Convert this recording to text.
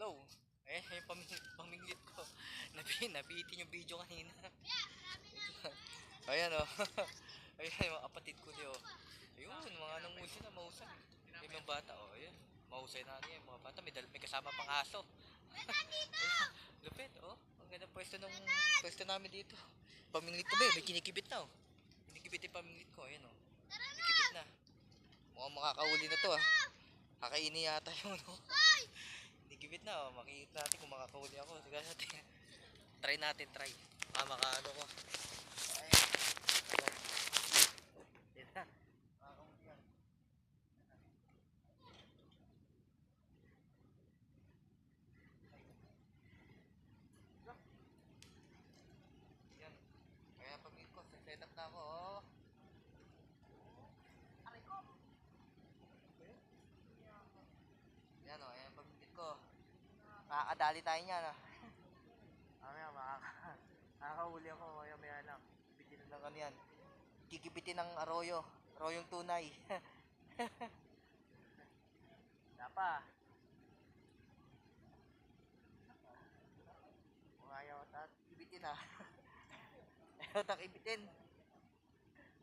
Hello. Yung paminglit ko. Nabitin yung video kanina. Ayan oh. Ayan yung mga kapatid ko di oh. Ayun, mga nangusi na mahusay. Yung mga bata oh, ayun. Mahusay na niya yung mga bata. May kasama pang aso. Lupit oh. Ang ganda pwesto namin dito. Paminglit ko ba yun? May kinikibit na oh. Kinikibit yung paminglit ko. Ayan oh. Kinikibit na. Mukhang makakahuli na to ah. Kakaini yata yung ano. Kinikibit na oh. Makikita natin kung makakahuli ako. Sige natin. Try natin, try. Makaano ko. Ayan. Yan na. Makakahuli yan. Yan. Kaya paminglit ko. Set up na ako oh. Yan o, ayan pagpipit ko. Makakadali tayo niyan ah. Mamaya makakahuli ako maya maya lang. Bitin lang ano yan. Kikipitin ng arroyo. Arroyong tunay. Dapa. Kung ayaw at ibitin ah. Ayaw tak ibitin.